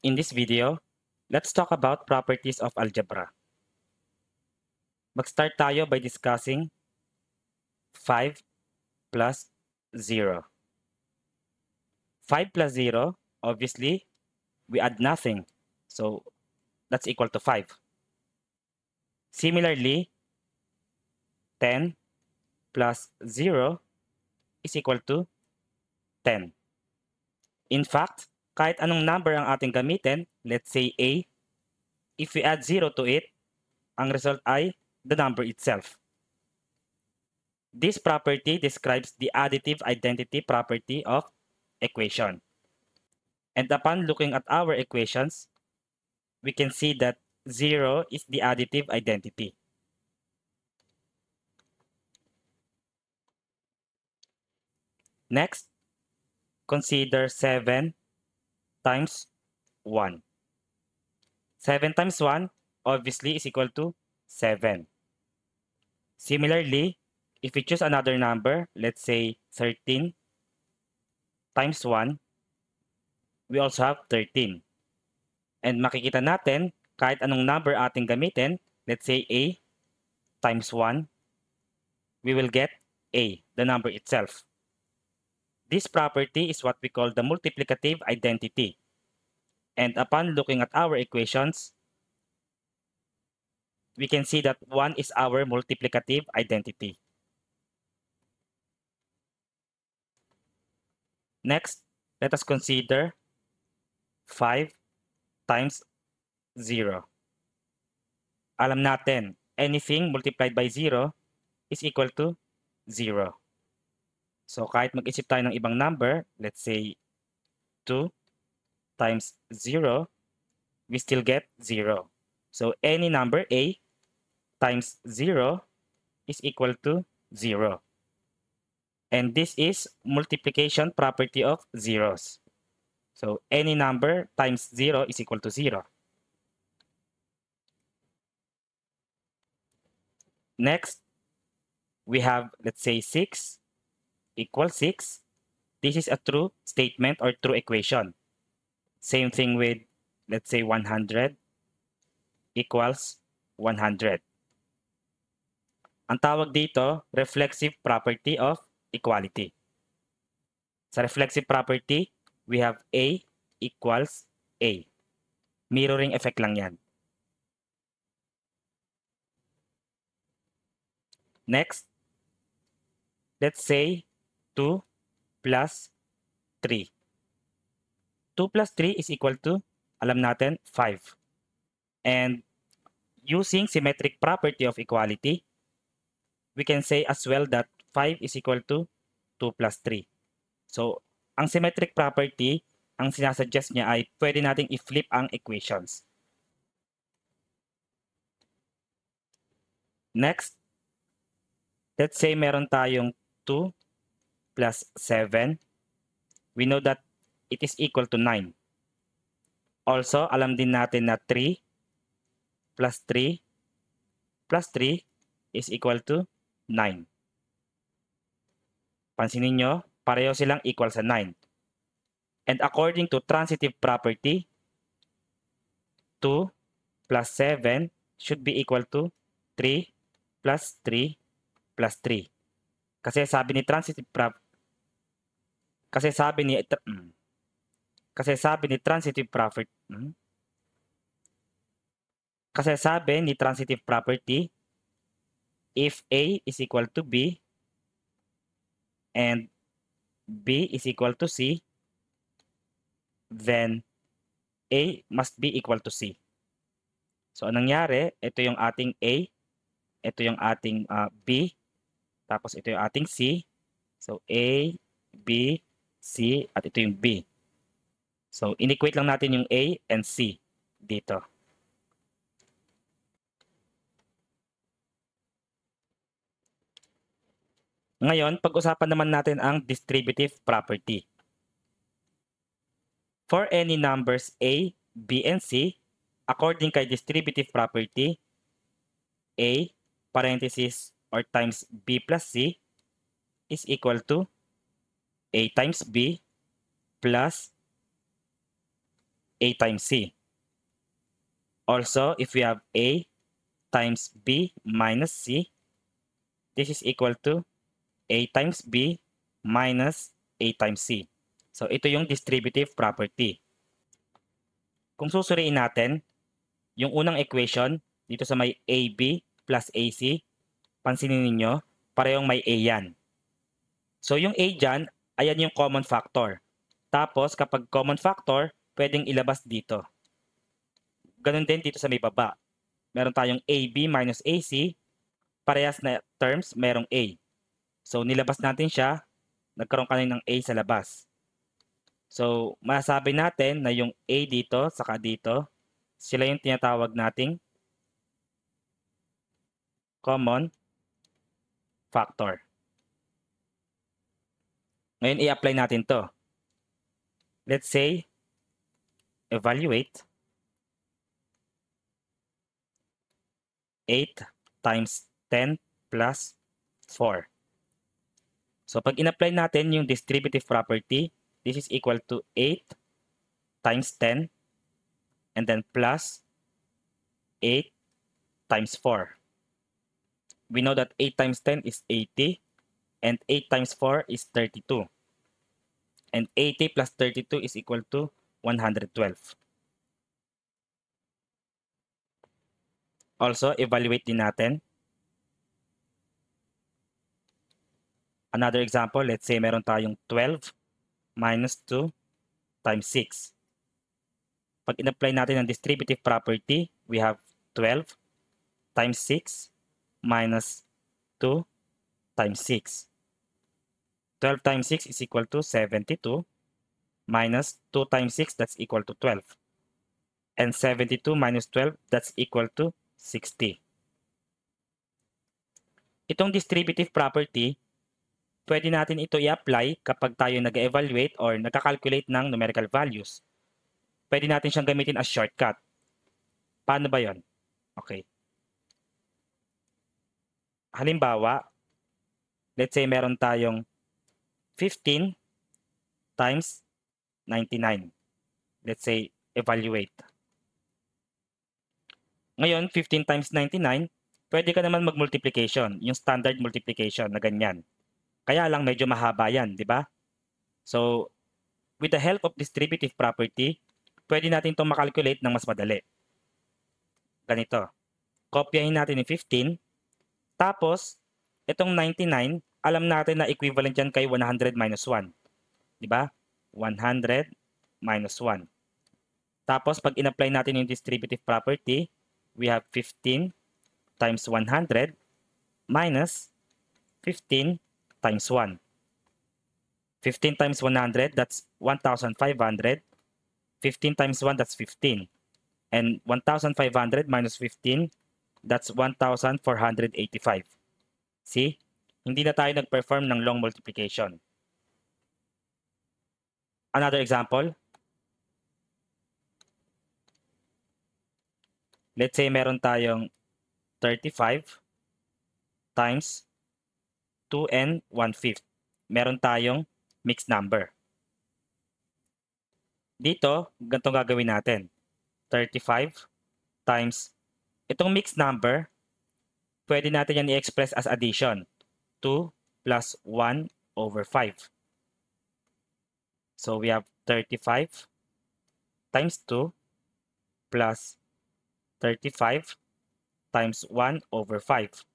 In this video, let's talk about properties of algebra. Mag-start tayo by discussing 5 plus 0. 5 plus 0, obviously, we add nothing. So, that's equal to 5. Similarly, 10 plus 0 is equal to 10. In fact, kahit anong number ang ating gamitin, let's say A, if we add 0 to it, ang result ay the number itself. This property describes the additive identity property of equation. And upon looking at our equations, we can see that 0 is the additive identity. Next, consider 7 times 1. 7 times 1 obviously is equal to 7. Similarly, if we choose another number, let's say 13 times 1, we also have 13. And makikita natin, kahit anong number ating gamitin, let's say A times 1, we will get A, the number itself. This property is what we call the multiplicative identity. And upon looking at our equations, we can see that 1 is our multiplicative identity. Next, let us consider 5 times 0. Alam natin, anything multiplied by 0 is equal to 0. So kahit mag-isip tayo ng ibang number, let's say 2 times 0, we still get 0. So any number A times 0 is equal to 0. And this is multiplication property of zeros. So any number times 0 is equal to 0. Next, we have, let's say, 6 equals 6. This is a true statement or true equation. Same thing with, let's say, 100 equals 100. Ang tawag dito, reflexive property of equality. Sa reflexive property, we have A equals A. Mirroring effect lang yan. Next, let's say 2 plus 3. 2 plus 3 is equal to, alam natin, 5. And using symmetric property of equality, we can say as well that 5 is equal to 2 plus 3. So, ang symmetric property, ang sinasuggest niya ay pwede nating i-flip ang equations. Next, let's say meron tayong 2 plus 7. We know that it is equal to 9. Also, alam din natin na 3 plus 3 plus 3 is equal to 9. Pansinin nyo, pareho silang equal sa 9. And according to transitive property, 2 plus 7 should be equal to 3 plus 3 plus 3. Kasi sabi ni transitive property, kasi sabi ni transitive property, if A is equal to B and B is equal to C, then A must be equal to C. So, anong nangyari? Ito yung ating A, ito yung ating B, tapos ito yung ating C. So, A, B, C, at ito yung B. So, inequate lang natin yung A and C dito. Ngayon, pag-usapan naman natin ang distributive property. For any numbers A, B, and C, according kay distributive property, A, parenthesis, or times B plus C is equal to A times B plus A times C. Also, if we have A times B minus C, this is equal to A times B minus A times C. So, ito yung distributive property. Kung susuriin natin, yung unang equation, dito sa may AB plus AC, pansinin ninyo, parehong may A yan. So, yung A dyan, ayan yung common factor. Tapos, kapag common factor, pwedeng ilabas dito. Ganun din dito sa may baba. Meron tayong AB minus AC, parehas na terms, merong A. So, nilabas natin siya, nagkaroon ka ng A sa labas. So, masasabi natin na yung A dito, saka dito, sila yung tinatawag nating common factor. Ngayon, i-apply natin to. Let's say, evaluate 8 times 10 plus 4. So, pag in-apply natin yung distributive property, this is equal to 8 times 10 and then plus 8 times 4. We know that 8 times 10 is 80 and 8 times 4 is 32. And 80 plus 32 is equal to 112. Also, evaluate din natin. Another example, let's say meron tayong 12 minus 2 times 6. Pag in-apply natin ang distributive property, we have 12 times 6 minus 2 times 6. 12 times 6 is equal to 72 minus 2 times 6, that's equal to 12. And 72 minus 12, that's equal to 60. Itong distributive property, pwede natin ito i-apply kapag tayo nag-evaluate or nagka-calculate ng numerical values. Pwede natin siyang gamitin as shortcut. Paano ba yon? Okay. Halimbawa, let's say meron tayong 15 times 99. Let's say, evaluate. Ngayon, 15 times 99, pwede ka naman mag-multiplication, yung standard multiplication na ganyan. Kaya lang medyo mahaba yan, di ba? So, with the help of distributive property, pwede natin itong makalculate ng mas madali. Ganito. Kopyahin natin yung 15. Tapos, itong 99, alam natin na equivalent yan kay 100 minus 1. Di ba? 100 minus 1. Tapos, pag in-apply natin yung distributive property, we have 15 times 100 minus 15 times 1. 15 times 100, that's 1,500. 15 times 1, that's 15. And 1,500 minus 15, that's 1,485. See? Hindi na tayo nag-perform ng long multiplication. Another example. Let's say meron tayong 35 times 2 and 1/5. Meron tayong mixed number. Dito, ganito gagawin natin. 35 times, itong mixed number, pwede natin yan i-express as addition. 2 plus 1 over 5. So we have 35 times 2 plus 35 times 1 over 5.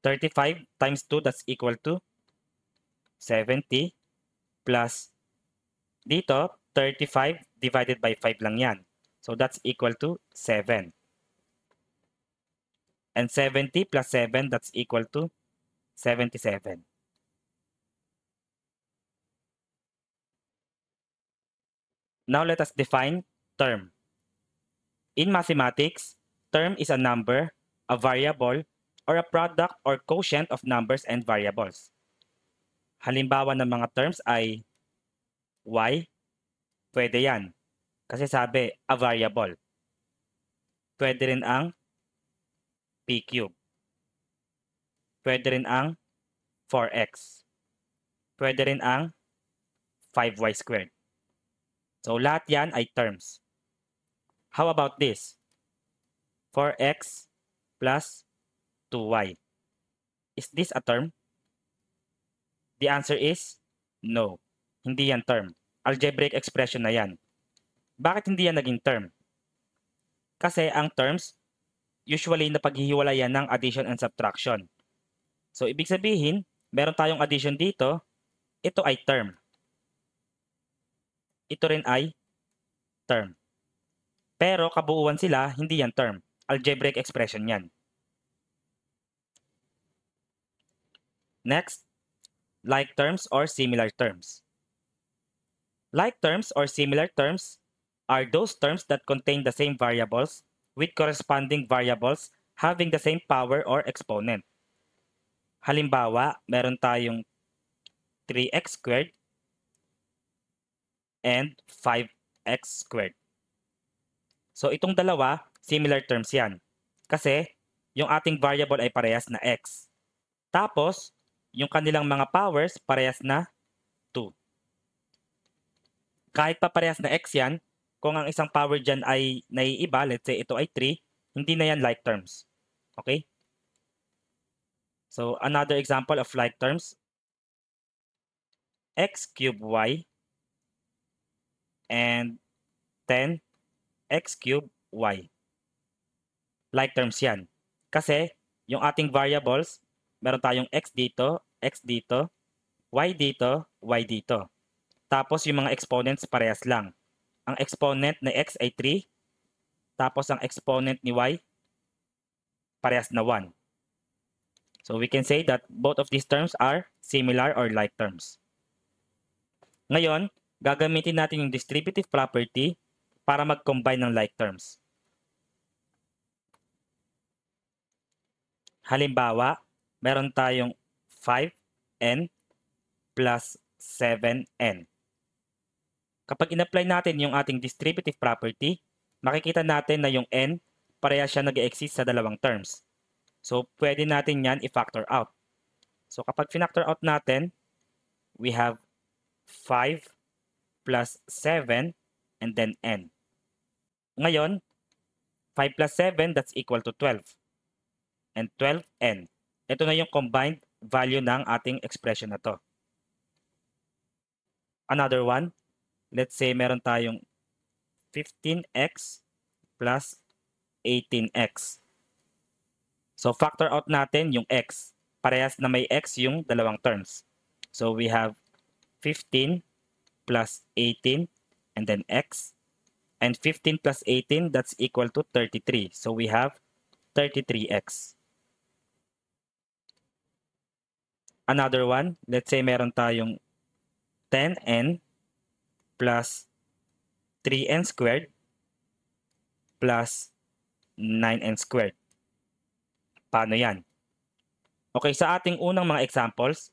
35 times 2, that's equal to 70 plus dito, 35 divided by 5 lang yan. So that's equal to 7. And 70 plus 7, that's equal to 77. Now let us define term. In mathematics, term is a number, a variable, or a product or quotient of numbers and variables. Halimbawa ng mga terms ay y, pwede yan. Kasi sabi, a variable. Pwede rin ang p cube. Pwede rin ang 4x. Pwede rin ang 5y squared. So, lahat yan ay terms. How about this? 4x plus 2y. Is this a term? The answer is no. Hindi yan term. Algebraic expression na yan. Bakit hindi yan naging term? Kasi ang terms, usually napaghihiwalayan ng addition and subtraction. So, ibig sabihin, meron tayong addition dito, ito ay term. Ito rin ay term. Pero kabuuan sila, hindi yan term. Algebraic expression yan. Next, like terms or similar terms. Like terms or similar terms are those terms that contain the same variables with corresponding variables having the same power or exponent. Halimbawa, meron tayong 3x squared and 5x squared. So itong dalawa, similar terms yan. Kasi yung ating variable ay parehas na x. Tapos, yung kanilang mga powers parehas na 2. Kahit pa parehas na x yan, kung ang isang power dyan ay naiiba, let's say ito ay 3, hindi na yan like terms. Okay? So, another example of like terms, x cubed y and 10x cubed y. Like terms yan. Kasi, yung ating variables, meron tayong x dito, y dito, y dito. Tapos, yung mga exponents parehas lang. Ang exponent na x ay 3, tapos ang exponent ni y, parehas na 1. So, we can say that both of these terms are similar or like terms. Ngayon, gagamitin natin yung distributive property para mag-combine ng like terms. Halimbawa, meron tayong 5n plus 7n. Kapag in-apply natin yung ating distributive property, makikita natin na yung n, pareha siya nag-exist sa dalawang terms. So, pwede natin yan i-factor out. So, kapag finactor out natin, we have 5 plus 7 and then n. Ngayon, 5 plus 7, that's equal to 12. And 12n. Ito na yung combined value ng ating expression na to. Another one, let's say meron tayong 15x plus 18x. So, factor out natin yung x. Parehas na may x yung dalawang terms. So, we have 15 plus 18 and then x. And 15 plus 18, that's equal to 33. So, we have 33x. Another one, let's say meron tayong 10n plus 3n squared plus 9n squared. Paano yan? Okay, sa ating unang mga examples,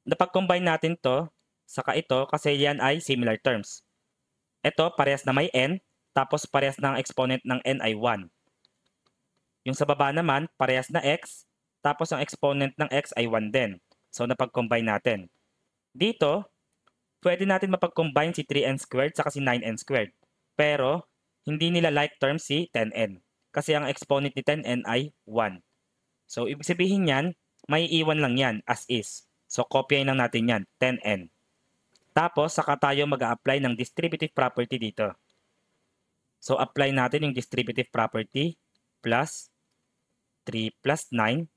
napag-combine natin to saka ito kasi yan ay similar terms. Ito, parehas na may n, tapos parehas na ang exponent ng n ay 1. Yung sa baba naman, parehas na x, tapos ang exponent ng x ay 1 din. So, napag-combine natin. Dito, pwede natin mapag-combine si 3n squared saka si 9n squared. Pero, hindi nila like term si 10n. Kasi ang exponent ni 10n ay 1. So, ibig sabihin yan, may iwan lang yan as is. So, kopyahin lang natin yan, 10n. Tapos, saka tayo mag-a-apply ng distributive property dito. So, apply natin yung distributive property plus 3 plus 9.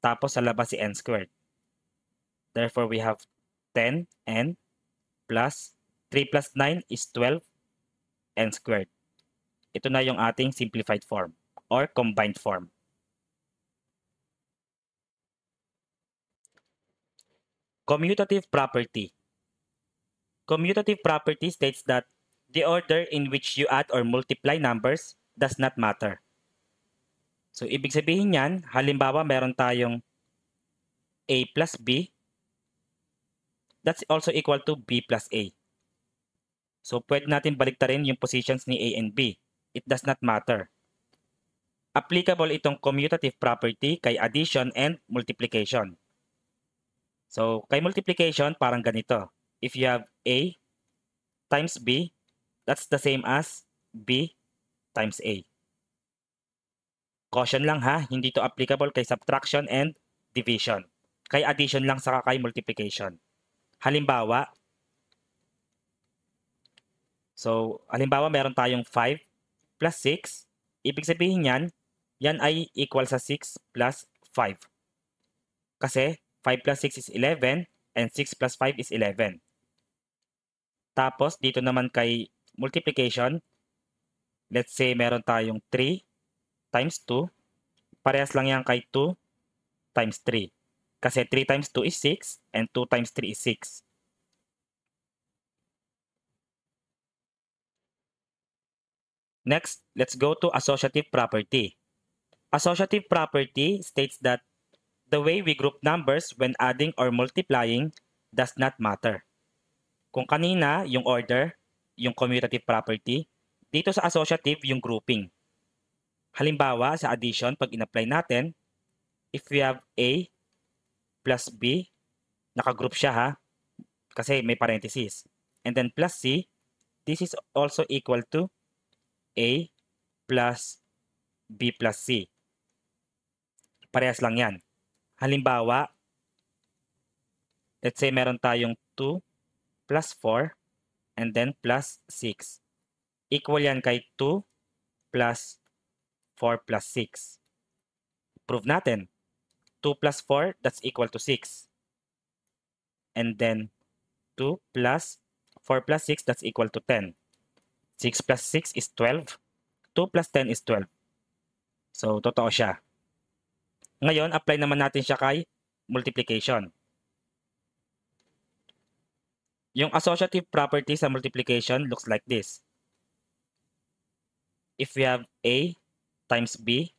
Tapos, sa labas si n squared. Therefore, we have 10n plus 3 plus 9 is 12n squared. Ito na yung ating simplified form or combined form. Commutative property. Commutative property states that the order in which you add or multiply numbers does not matter. So, ibig sabihin yan, halimbawa meron tayong a plus b, that's also equal to b plus a. So, pwede natin baliktarin yung positions ni a and b. It does not matter. Applicable itong commutative property kay addition and multiplication. So, kay multiplication, parang ganito. If you have a times B, that's the same as B times A. Caution lang ha, hindi to applicable kay subtraction and division. Kay addition lang saka kay multiplication. Halimbawa, meron tayong 5 plus 6. Ibig sabihin yan ay equal sa 6 plus 5. Kasi 5 plus 6 is 11 and 6 plus 5 is 11. Tapos dito naman kay multiplication, let's say meron tayong 3 times 2. Parehas lang yan kay 2 times 3. Kasi 3 times 2 is 6 and 2 times 3 is 6. Next, let's go to associative property. Associative property states that the way we group numbers when adding or multiplying does not matter. Kung kanina yung order, yung commutative property, dito sa associative yung grouping. Halimbawa, sa addition, pag in-apply natin, if we have A plus B, nakagroup siya ha, kasi may parenthesis. And then plus C, this is also equal to A plus B plus C. Parehas lang yan. Halimbawa, let's say meron tayong 2 plus 4 and then plus 6. Equal yan kay 2 plus 4 plus 6. Prove natin. 2 plus 4, that's equal to 6. And then 2 plus 4 plus 6, that's equal to 10. 6 plus 6 is 12. 2 plus 10 is 12. So, totoo siya. Ngayon, apply naman natin siya kay multiplication. Yung associative property sa multiplication looks like this. If we have A times B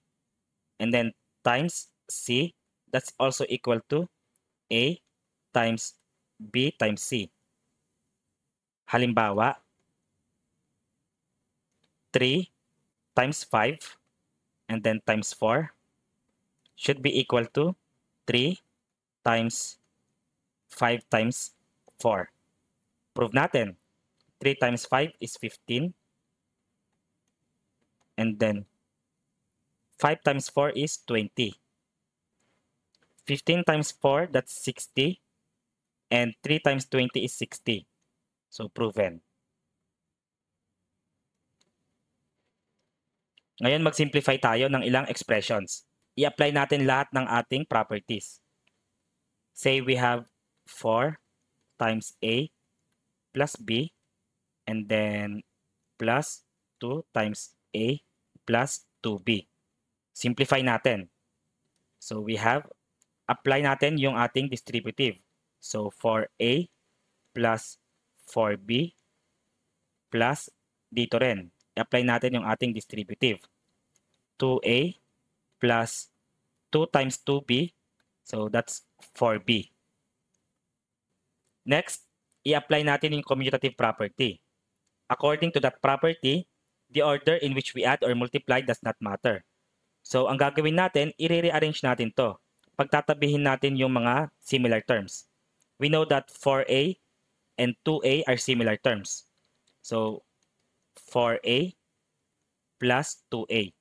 and then times C, that's also equal to A times B times C. Halimbawa, 3 times 5 and then times 4 should be equal to 3 times 5 times 4. Prove natin. 3 times 5 is 15. And then 5 times 4 is 20. 15 times 4, that's 60. And 3 times 20 is 60. So, proven. Ngayon, mag-simplify tayo ng ilang expressions. I-apply natin lahat ng ating properties. Say we have 4 times A plus B and then plus 2 times A plus 2B. Simplify natin. So, we have, apply natin yung ating distributive. So, 4A plus 4B plus dito rin. I-apply natin yung ating distributive. 2A plus 2 times 2B. So, that's 4B. Next, i-apply natin yung commutative property. According to that property, the order in which we add or multiply does not matter. So, ang gagawin natin, i-rearrange natin to. Pagtatabihin natin yung mga similar terms. We know that 4A and 2A are similar terms. So, 4A plus 2A.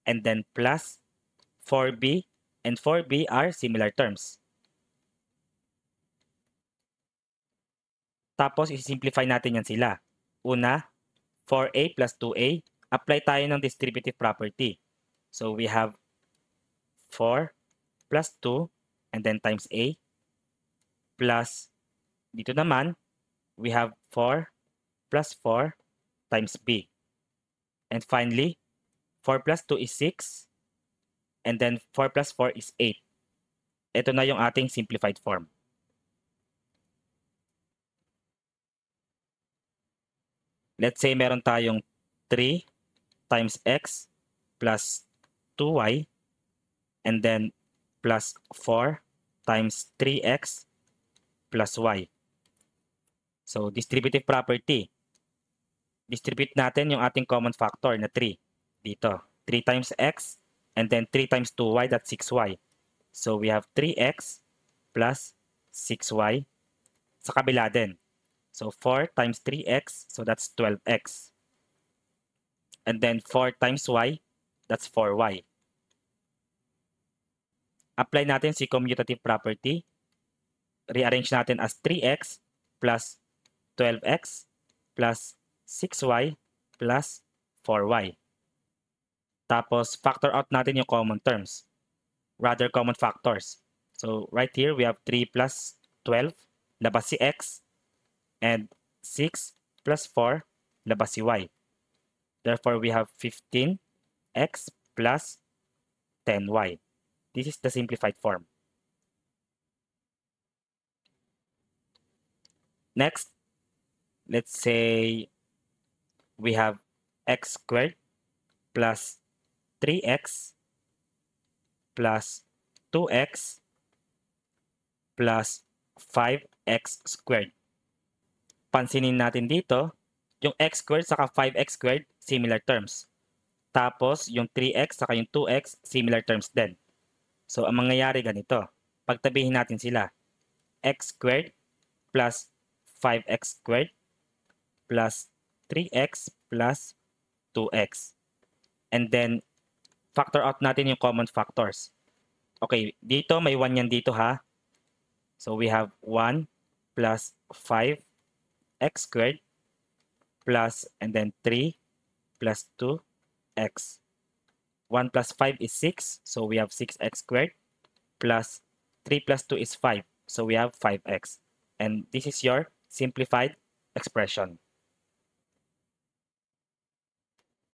And then plus 4B and 4B are similar terms. Tapos, i-simplify natin yan sila. Una, 4A plus 2A. Apply tayo ng distributive property. So, we have 4 plus 2 and then times A plus, dito naman, we have 4 plus 4 times B. And finally, 4 plus 2 is 6 and then 4 plus 4 is 8. Ito na yung ating simplified form. Let's say meron tayong 3 times x plus 2y and then plus 4 times 3x plus y. So, distributive property. Distribute natin yung ating common factor na 3. Dito, 3 times x and then 3 times 2y, that's 6y. So, we have 3x plus 6y. Sa kabila din. So 4 times 3x, so that's 12x. And then 4 times y, that's 4y. Apply natin si commutative property. Rearrange natin as 3x plus 12x plus 6y plus 4y. Tapos, factor out natin yung common terms. Rather, common factors. So, right here, we have 3 plus 12, labas si x, and 6 plus 4, labas si y. Therefore, we have 15x plus 10y. This is the simplified form. Next, let's say we have x squared plus 3x plus 2x plus 5x squared. Pansinin natin dito, yung x squared saka 5x squared, similar terms. Tapos, yung 3x saka yung 2x, similar terms din. So, ang mangyayari ganito. Pagtabihin natin sila. X squared plus 5x squared plus 3x plus 2x. And then, factor out natin yung common factors. Okay, dito may 1 yan dito ha. So, we have 1 plus 5x squared plus and then 3 plus 2x. 1 plus 5 is 6, so we have 6x squared plus 3 plus 2 is 5, so we have 5x. And this is your simplified expression.